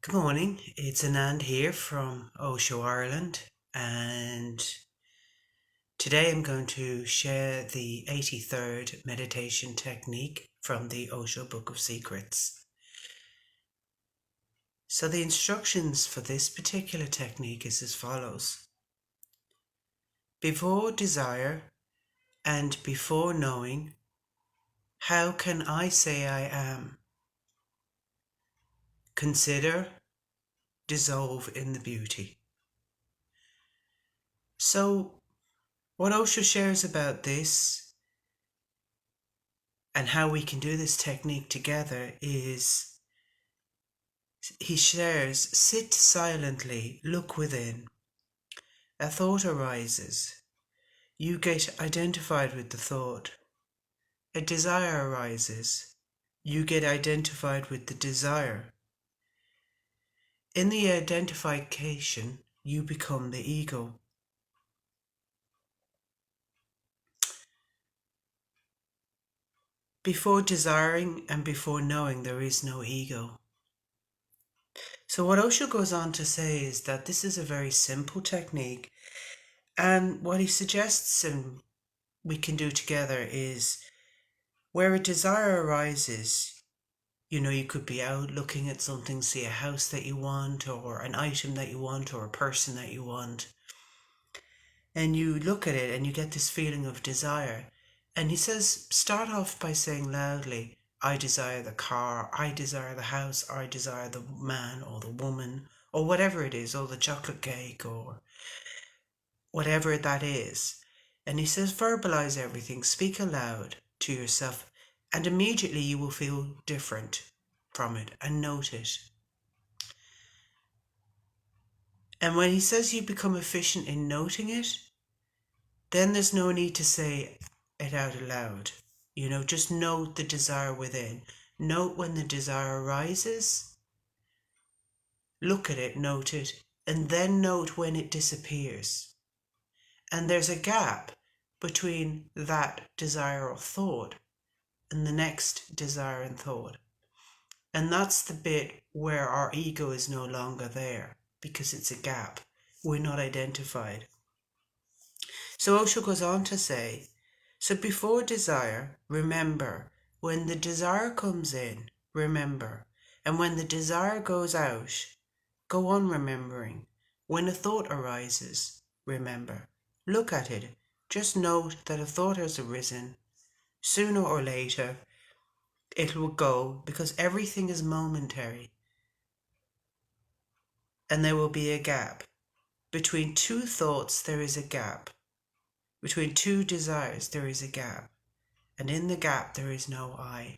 Good morning, it's Anand here from Osho, Ireland, and today I'm going to share the 83rd meditation technique from the Osho Book of Secrets. So the instructions for this particular technique is as follows. Before desire and before knowing, how can I say I am? Consider, dissolve in the beauty. So what Osho shares about this and how we can do this technique together is he shares, sit silently, look within. A thought arises. You get identified with the thought. A desire arises. You get identified with the desire. In the identification, you become the ego. Before desiring and before knowing, there is no ego. So what Osho goes on to say is that this is a very simple technique, and what he suggests and we can do together is where a desire arises, you could be out looking at something, see a house that you want or an item that you want or a person that you want, and you look at it and you get this feeling of desire. And he says, start off by saying loudly, I desire the car, I desire the house, I desire the man or the woman, or whatever it is, or the chocolate cake, or whatever that is. And he says, verbalize everything, speak aloud to yourself, and immediately you will feel different from it and note it. And when he says you become efficient in noting it, then there's no need to say it out aloud. Just note the desire within. Note when the desire arises, look at it, note it, and then note when it disappears. And there's a gap between that desire or thought and the next desire and thought. And that's the bit where our ego is no longer there, because it's a gap. We're not identified. So Osho goes on to say, so before desire, remember. When the desire comes in, remember. And when the desire goes out, go on remembering. When a thought arises, remember. Look at it. Just note that a thought has arisen. Sooner or later, it will go, because everything is momentary. And there will be a gap. Between two thoughts, there is a gap. Between two desires, there is a gap. And in the gap, there is no I.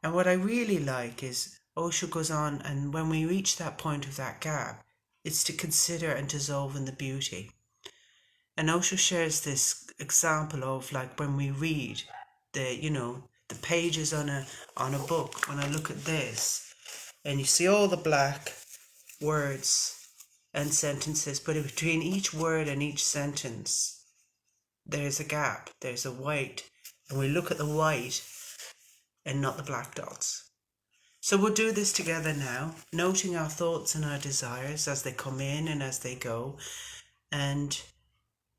And what I really like is Osho goes on, and when we reach that point of that gap, it's to consider and dissolve in the beauty. And Osho shares this example of like when we read the pages on a book. When I look at this, and you see all the black words and sentences, but between each word and each sentence, there's a gap, there's a white, and we look at the white and not the black dots. So we'll do this together now, noting our thoughts and our desires as they come in and as they go, and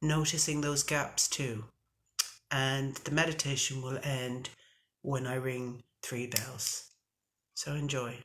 noticing those gaps too. And the meditation will end when I ring 3 bells. So enjoy.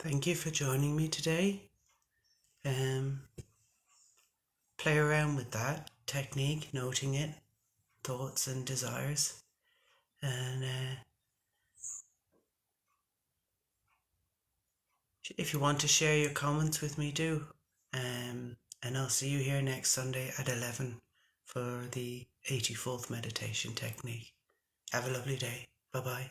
Thank you for joining me today. Play around with that technique, noting it, thoughts and desires. And if you want to share your comments with me, do. And I'll see you here next Sunday at 11 for the 84th meditation technique. Have a lovely day. Bye bye.